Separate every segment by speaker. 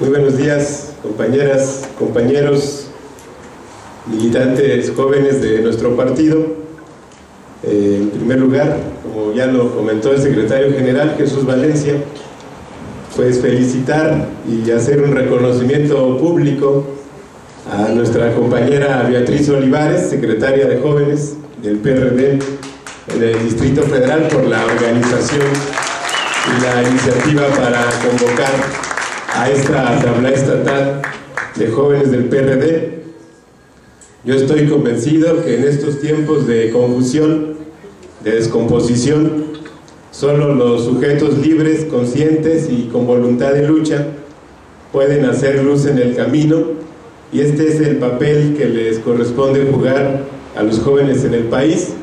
Speaker 1: Muy buenos días, compañeras, compañeros, militantes jóvenes de nuestro partido. En primer lugar, como ya lo comentó el secretario general Jesús Valencia, pues felicitar y hacer un reconocimiento público a nuestra compañera Beatriz Olivares, secretaria de Jóvenes del PRD en el Distrito Federal, por la organización y la iniciativa para convocar a esta Asamblea Estatal de Jóvenes del PRD. Yo estoy convencido que en estos tiempos de confusión, de descomposición, solo los sujetos libres, conscientes y con voluntad de lucha pueden hacer luz en el camino, y este es el papel que les corresponde jugar a los jóvenes en el país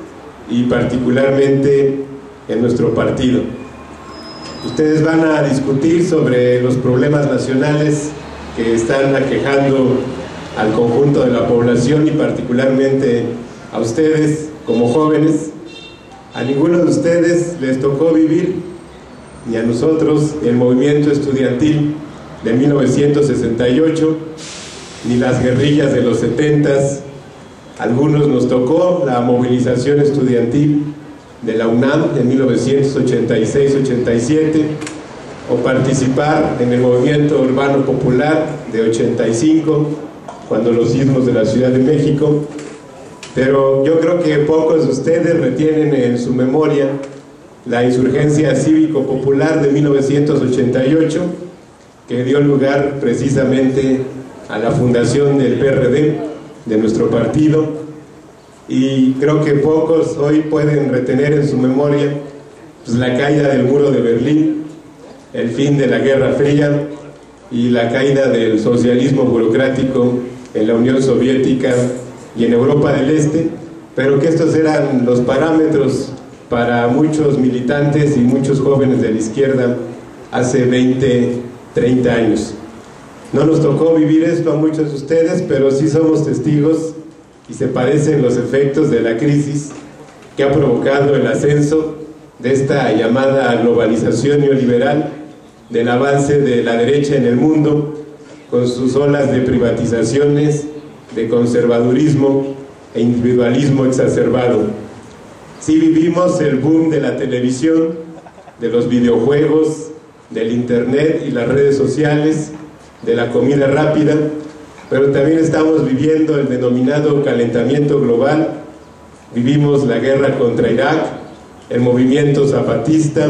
Speaker 1: y particularmente en nuestro partido. Ustedes van a discutir sobre los problemas nacionales que están aquejando al conjunto de la población y particularmente a ustedes como jóvenes. A ninguno de ustedes les tocó vivir, ni a nosotros, el movimiento estudiantil de 1968, ni las guerrillas de los 70s. Algunos nos tocó la movilización estudiantil de la UNAM en 1986-87, o participar en el movimiento urbano popular de 85, cuando los sismos de la Ciudad de México. Pero yo creo que pocos de ustedes retienen en su memoria la insurgencia cívico-popular de 1988, que dio lugar precisamente a la fundación del PRD, de nuestro partido. Y creo que pocos hoy pueden retener en su memoria pues, la caída del muro de Berlín, el fin de la Guerra Fría y la caída del socialismo burocrático en la Unión Soviética y en Europa del Este, pero que estos eran los parámetros para muchos militantes y muchos jóvenes de la izquierda hace 20, 30 años. No nos tocó vivir esto a muchos de ustedes, pero sí somos testigos y se padecen los efectos de la crisis que ha provocado el ascenso de esta llamada globalización neoliberal, del avance de la derecha en el mundo, con sus olas de privatizaciones, de conservadurismo e individualismo exacerbado. Sí vivimos el boom de la televisión, de los videojuegos, del internet y las redes sociales, de la comida rápida, pero también estamos viviendo el denominado calentamiento global. Vivimos la guerra contra Irak, el movimiento zapatista,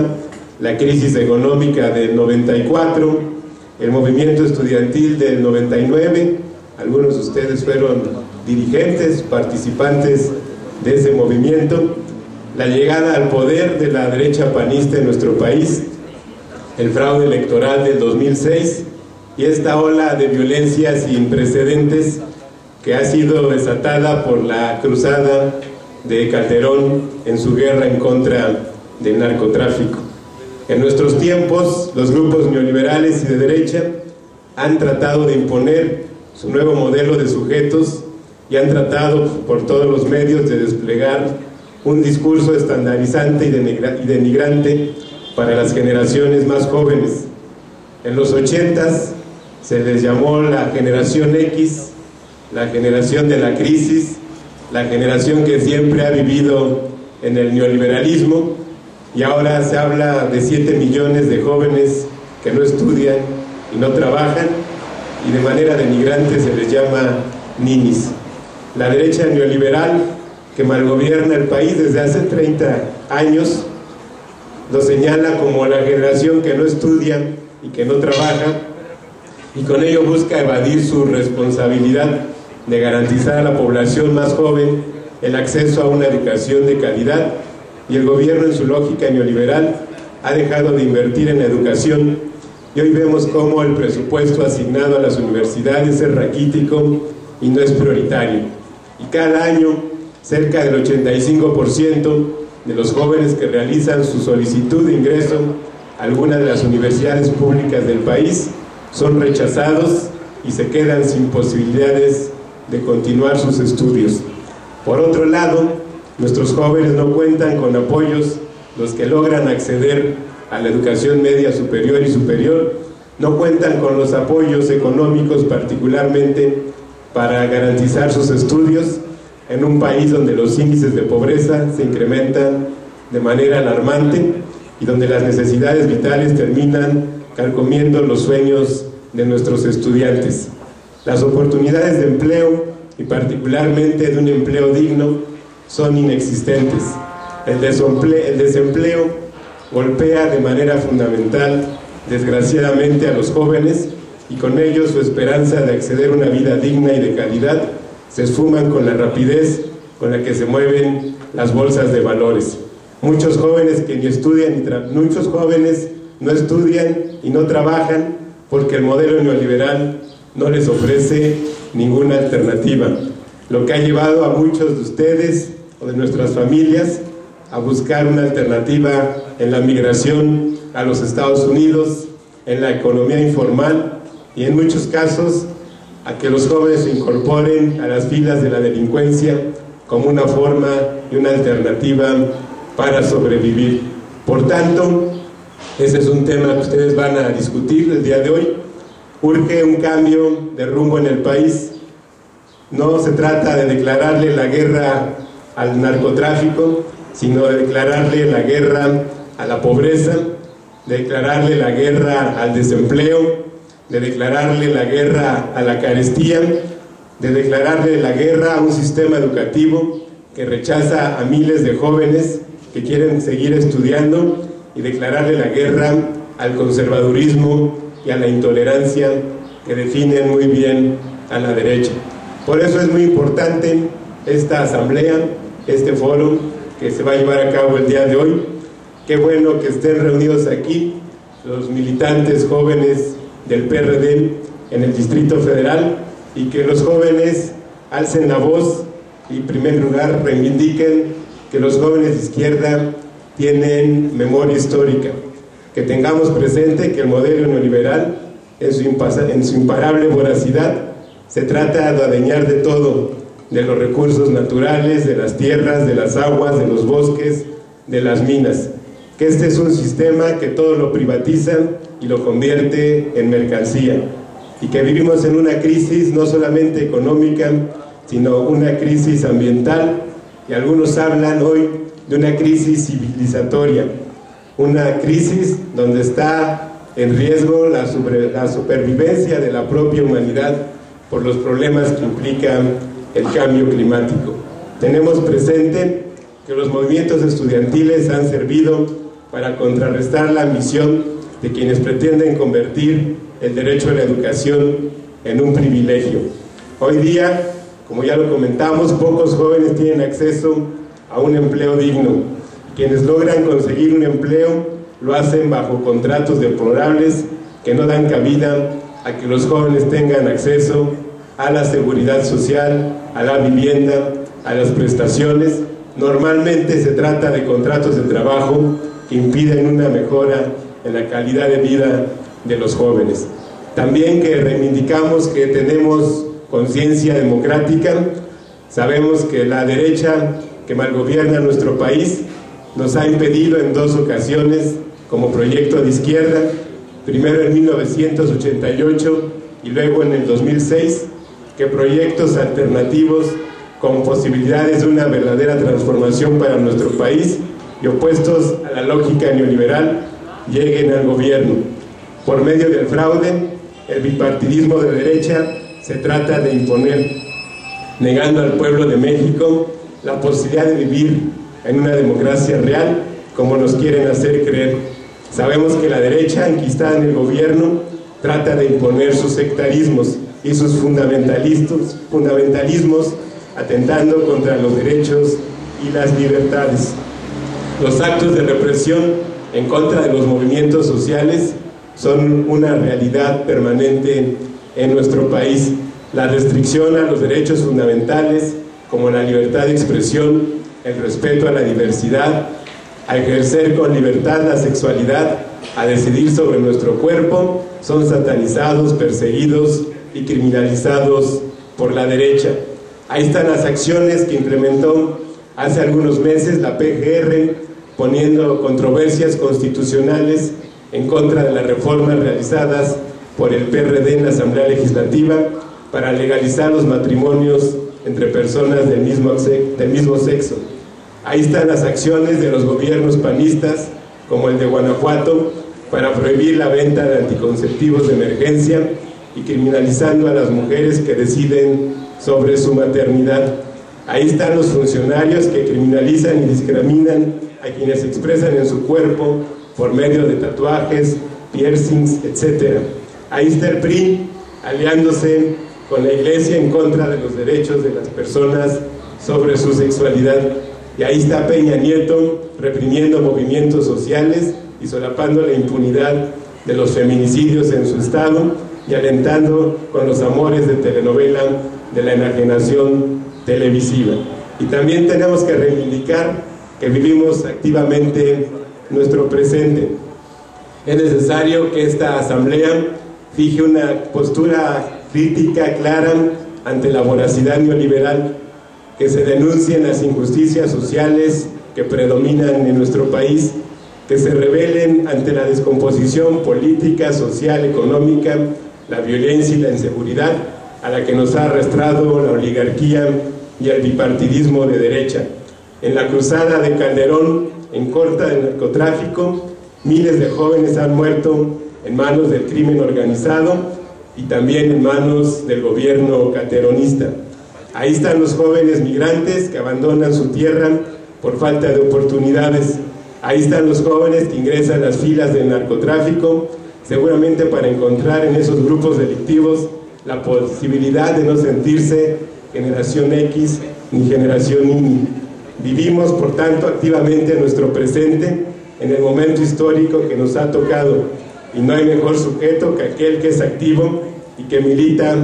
Speaker 1: la crisis económica del 94, el movimiento estudiantil del 99, algunos de ustedes fueron dirigentes, participantes de ese movimiento, la llegada al poder de la derecha panista en nuestro país, el fraude electoral del 2006, y esta ola de violencia sin precedentes que ha sido desatada por la cruzada de Calderón en su guerra en contra del narcotráfico. En nuestros tiempos, los grupos neoliberales y de derecha han tratado de imponer su nuevo modelo de sujetos y han tratado por todos los medios de desplegar un discurso estandarizante y denigrante para las generaciones más jóvenes. En los 80s se les llamó la generación X, la generación de la crisis, la generación que siempre ha vivido en el neoliberalismo, y ahora se habla de 7 millones de jóvenes que no estudian y no trabajan, y de manera denigrante se les llama ninis. La derecha neoliberal que malgobierna el país desde hace 30 años lo señala como la generación que no estudia y que no trabaja, y con ello busca evadir su responsabilidad de garantizar a la población más joven el acceso a una educación de calidad, y el gobierno, en su lógica neoliberal, ha dejado de invertir en la educación, y hoy vemos cómo el presupuesto asignado a las universidades es raquítico y no es prioritario, y cada año cerca del 85% de los jóvenes que realizan su solicitud de ingreso a alguna de las universidades públicas del país son rechazados y se quedan sin posibilidades de continuar sus estudios. Por otro lado, nuestros jóvenes no cuentan con apoyos, los que logran acceder a la educación media superior y superior, no cuentan con los apoyos económicos particularmente para garantizar sus estudios en un país donde los índices de pobreza se incrementan de manera alarmante y donde las necesidades vitales terminan carcomiendo los sueños de nuestros estudiantes. Las oportunidades de empleo, y particularmente de un empleo digno, son inexistentes. El desempleo golpea de manera fundamental, desgraciadamente, a los jóvenes, y con ello su esperanza de acceder a una vida digna y de calidad se esfuman con la rapidez con la que se mueven las bolsas de valores. Muchos jóvenes que ni estudian, muchos jóvenes no estudian y no trabajan porque el modelo neoliberal no les ofrece ninguna alternativa, lo que ha llevado a muchos de ustedes o de nuestras familias a buscar una alternativa en la migración a los Estados Unidos, en la economía informal y en muchos casos a que los jóvenes se incorporen a las filas de la delincuencia como una forma y una alternativa para sobrevivir. Por tanto, ese es un tema que ustedes van a discutir el día de hoy. Urge un cambio de rumbo en el país. No se trata de declararle la guerra al narcotráfico, sino de declararle la guerra a la pobreza, de declararle la guerra al desempleo, de declararle la guerra a la carestía, de declararle la guerra a un sistema educativo que rechaza a miles de jóvenes que quieren seguir estudiando, y declararle la guerra al conservadurismo y a la intolerancia que definen muy bien a la derecha. Por eso es muy importante esta asamblea, este foro que se va a llevar a cabo el día de hoy. Qué bueno que estén reunidos aquí los militantes jóvenes del PRD en el Distrito Federal, y que los jóvenes alcen la voz y en primer lugar reivindiquen que los jóvenes de izquierda tienen memoria histórica, que tengamos presente que el modelo neoliberal en su imparable voracidad se trata de adueñar de todo, de los recursos naturales, de las tierras, de las aguas, de los bosques, de las minas, que este es un sistema que todo lo privatiza y lo convierte en mercancía, y que vivimos en una crisis no solamente económica, sino una crisis ambiental, y algunos hablan hoy de una crisis civilizatoria, una crisis donde está en riesgo la supervivencia de la propia humanidad por los problemas que implica el cambio climático. Tenemos presente que los movimientos estudiantiles han servido para contrarrestar la ambición de quienes pretenden convertir el derecho a la educación en un privilegio. Hoy día, como ya lo comentamos, pocos jóvenes tienen acceso a un empleo digno. Quienes logran conseguir un empleo lo hacen bajo contratos deplorables que no dan cabida a que los jóvenes tengan acceso a la seguridad social, a la vivienda, a las prestaciones. Normalmente se trata de contratos de trabajo que impiden una mejora en la calidad de vida de los jóvenes. También que reivindicamos que tenemos conciencia democrática. Sabemos que la derecha que malgobierna nuestro país nos ha impedido en 2 ocasiones como proyecto de izquierda, primero en 1988 y luego en el 2006, que proyectos alternativos con posibilidades de una verdadera transformación para nuestro país y opuestos a la lógica neoliberal lleguen al gobierno. Por medio del fraude, el bipartidismo de derecha se trata de imponer, negando al pueblo de México la posibilidad de vivir en una democracia real como nos quieren hacer creer. Sabemos que la derecha, enquistada en el gobierno, trata de imponer sus sectarismos y sus fundamentalismos, atentando contra los derechos y las libertades. Los actos de represión en contra de los movimientos sociales son una realidad permanente en nuestro país. La restricción a los derechos fundamentales, como la libertad de expresión, el respeto a la diversidad, a ejercer con libertad la sexualidad, a decidir sobre nuestro cuerpo, son satanizados, perseguidos y criminalizados por la derecha. Ahí están las acciones que implementó hace algunos meses la PGR, poniendo controversias constitucionales en contra de las reformas realizadas por el PRD en la Asamblea Legislativa para legalizar los matrimonios entre personas del mismo sexo. Ahí están las acciones de los gobiernos panistas, como el de Guanajuato, para prohibir la venta de anticonceptivos de emergencia y criminalizando a las mujeres que deciden sobre su maternidad. Ahí están los funcionarios que criminalizan y discriminan a quienes se expresan en su cuerpo por medio de tatuajes, piercings, etc. Ahí está el PRI aliándose con la Iglesia en contra de los derechos de las personas sobre su sexualidad. Y ahí está Peña Nieto reprimiendo movimientos sociales y solapando la impunidad de los feminicidios en su estado y alentando con los amores de telenovela de la enajenación televisiva. Y también tenemos que reivindicar que vivimos activamente nuestro presente. Es necesario que esta asamblea fije una postura crítica clara ante la voracidad neoliberal, que se denuncien las injusticias sociales que predominan en nuestro país, que se rebelen ante la descomposición política, social, económica, la violencia y la inseguridad a la que nos ha arrastrado la oligarquía y el bipartidismo de derecha. En la cruzada de Calderón en contra del narcotráfico, miles de jóvenes han muerto en manos del crimen organizado y también en manos del gobierno calderonista. Ahí están los jóvenes migrantes que abandonan su tierra por falta de oportunidades. Ahí están los jóvenes que ingresan a las filas del narcotráfico, seguramente para encontrar en esos grupos delictivos la posibilidad de no sentirse generación X ni generación Y. Vivimos, por tanto, activamente nuestro presente en el momento histórico que nos ha tocado, y no hay mejor sujeto que aquel que es activo y que milita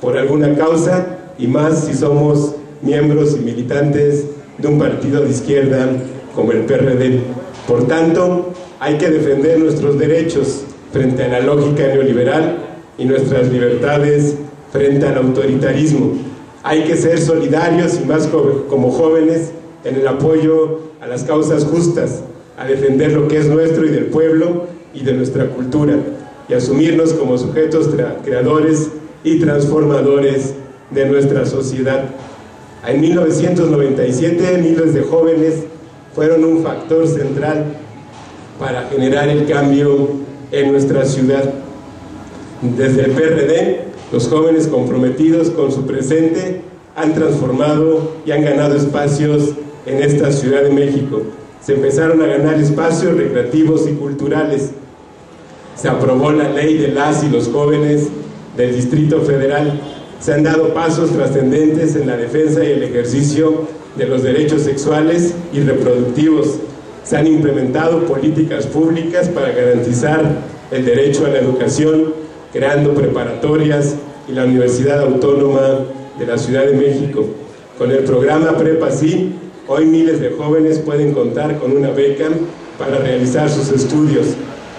Speaker 1: por alguna causa, y más si somos miembros y militantes de un partido de izquierda como el PRD. Por tanto, hay que defender nuestros derechos frente a la lógica neoliberal y nuestras libertades frente al autoritarismo. Hay que ser solidarios y más como jóvenes en el apoyo a las causas justas, a defender lo que es nuestro y del pueblo y de nuestra cultura, y asumirnos como sujetos creadores y transformadores de nuestra sociedad. En 1997, miles de jóvenes fueron un factor central para generar el cambio en nuestra ciudad. Desde el PRD, los jóvenes comprometidos con su presente han transformado y han ganado espacios en esta Ciudad de México. Se empezaron a ganar espacios recreativos y culturales. Se aprobó la ley de las y los jóvenes del Distrito Federal. Se han dado pasos trascendentes en la defensa y el ejercicio de los derechos sexuales y reproductivos. Se han implementado políticas públicas para garantizar el derecho a la educación, creando preparatorias y la Universidad Autónoma de la Ciudad de México. Con el programa Prepa Sí, hoy miles de jóvenes pueden contar con una beca para realizar sus estudios.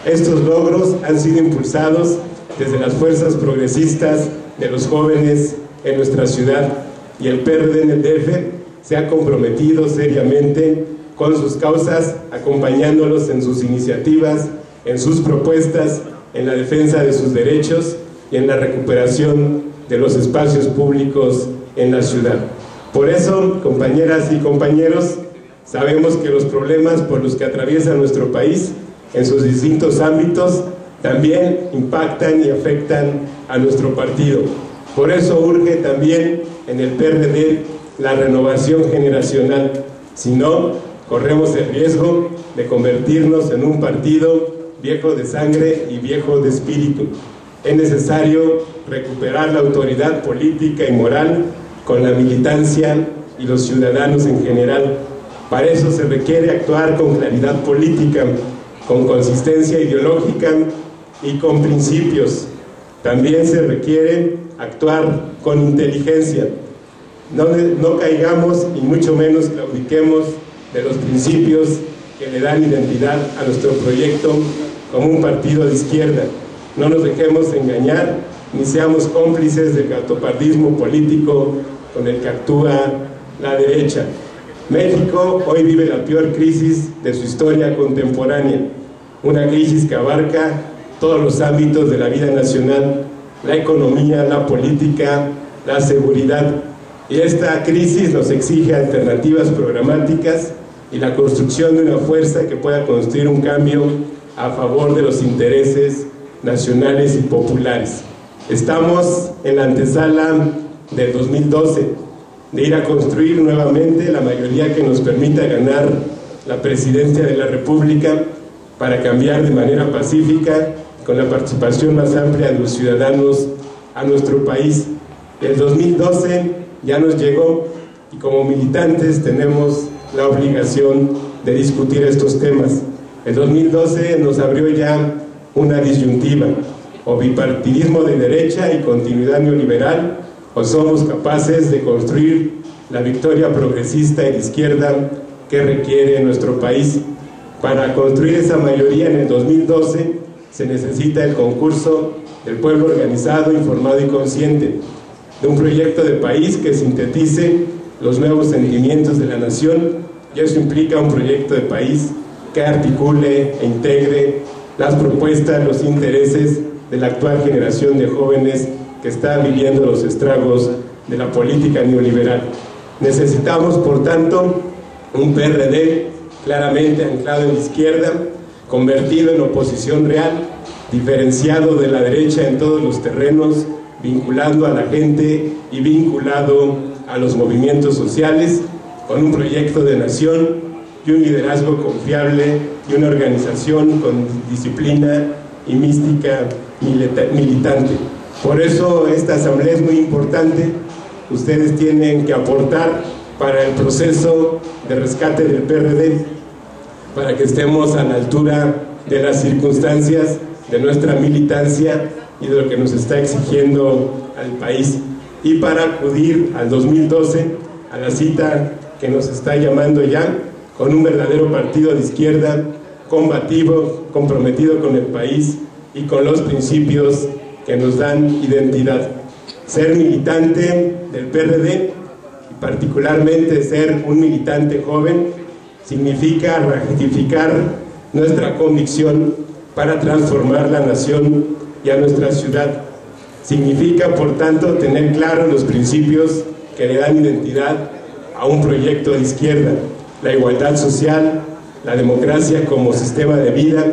Speaker 1: Estos logros han sido impulsados desde las fuerzas progresistas de los jóvenes en nuestra ciudad, y el PRD en el DF se ha comprometido seriamente con sus causas, acompañándolos en sus iniciativas, en sus propuestas, en la defensa de sus derechos y en la recuperación de los espacios públicos en la ciudad. Por eso, compañeras y compañeros, sabemos que los problemas por los que atraviesa nuestro país en sus distintos ámbitos también impactan y afectan a nuestro partido. Por eso urge también en el PRD la renovación generacional. Si no, corremos el riesgo de convertirnos en un partido viejo de sangre y viejo de espíritu. Es necesario recuperar la autoridad política y moral con la militancia y los ciudadanos en general. Para eso se requiere actuar con claridad política, con consistencia ideológica y con principios. También se requiere actuar con inteligencia. No caigamos y mucho menos claudiquemos de los principios que le dan identidad a nuestro proyecto como un partido de izquierda. No nos dejemos engañar ni seamos cómplices del gatopardismo político con el que actúa la derecha. México hoy vive la peor crisis de su historia contemporánea, una crisis que abarca todos los ámbitos de la vida nacional, la economía, la política, la seguridad. Y esta crisis nos exige alternativas programáticas y la construcción de una fuerza que pueda construir un cambio a favor de los intereses nacionales y populares. Estamos en la antesala del 2012, de ir a construir nuevamente la mayoría que nos permita ganar la presidencia de la República para cambiar de manera pacífica, con la participación más amplia de los ciudadanos, a nuestro país. El 2012 ya nos llegó y como militantes tenemos la obligación de discutir estos temas. El 2012 nos abrió ya una disyuntiva: o bipartidismo de derecha y continuidad neoliberal, o somos capaces de construir la victoria progresista y de izquierda que requiere nuestro país. Para construir esa mayoría en el 2012 se necesita el concurso del pueblo organizado, informado y consciente, de un proyecto de país que sintetice los nuevos sentimientos de la nación, y eso implica un proyecto de país que articule e integre las propuestas, los intereses de la actual generación de jóvenes que está viviendo los estragos de la política neoliberal. Necesitamos, por tanto, un PRD claramente anclado en la izquierda, convertido en oposición real, diferenciado de la derecha en todos los terrenos, vinculando a la gente y vinculado a los movimientos sociales, con un proyecto de nación y un liderazgo confiable y una organización con disciplina y mística militante. Por eso esta asamblea es muy importante. Ustedes tienen que aportar para el proceso de rescate del PRD, para que estemos a la altura de las circunstancias de nuestra militancia y de lo que nos está exigiendo al país, y para acudir al 2012 a la cita que nos está llamando ya, con un verdadero partido de izquierda combativo, comprometido con el país y con los principios que nos dan identidad. Ser militante del PRD, y particularmente ser un militante joven, significa ratificar nuestra convicción para transformar la nación y a nuestra ciudad. Significa, por tanto, tener claros los principios que le dan identidad a un proyecto de izquierda: la igualdad social, la democracia como sistema de vida,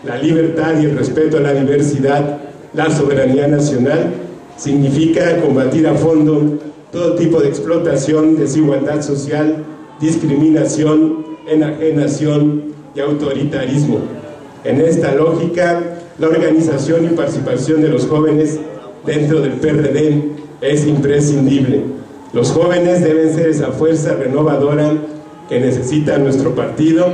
Speaker 1: la libertad y el respeto a la diversidad, la soberanía nacional. Significa combatir a fondo todo tipo de explotación, desigualdad social, discriminación, enajenación y autoritarismo. En esta lógica, la organización y participación de los jóvenes dentro del PRD es imprescindible. Los jóvenes deben ser esa fuerza renovadora que necesita nuestro partido,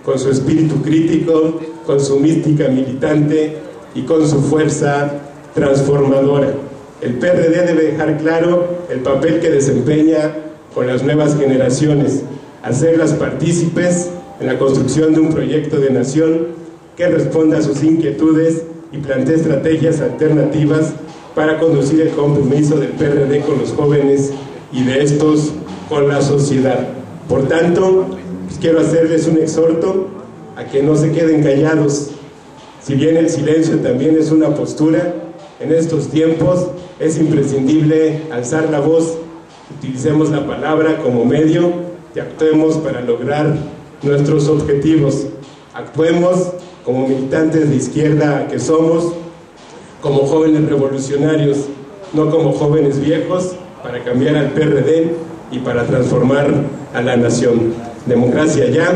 Speaker 1: con su espíritu crítico, con su mística militante y con su fuerza transformadora. El PRD debe dejar claro el papel que desempeña con las nuevas generaciones, hacerlas partícipes en la construcción de un proyecto de nación que responda a sus inquietudes y plantee estrategias alternativas para conducir el compromiso del PRD con los jóvenes y de estos con la sociedad. Por tanto, pues quiero hacerles un exhorto a que no se queden callados. Si bien el silencio también es una postura, en estos tiempos es imprescindible alzar la voz. Utilicemos la palabra como medio y actuemos para lograr nuestros objetivos. Actuemos como militantes de izquierda que somos, como jóvenes revolucionarios, no como jóvenes viejos, para cambiar al PRD y para transformar a la nación. Democracia ya,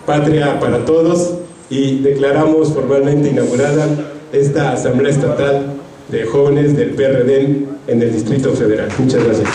Speaker 1: patria para todos, y declaramos formalmente inaugurada esta Asamblea Estatal de Jóvenes del PRD en el Distrito Federal. Muchas gracias.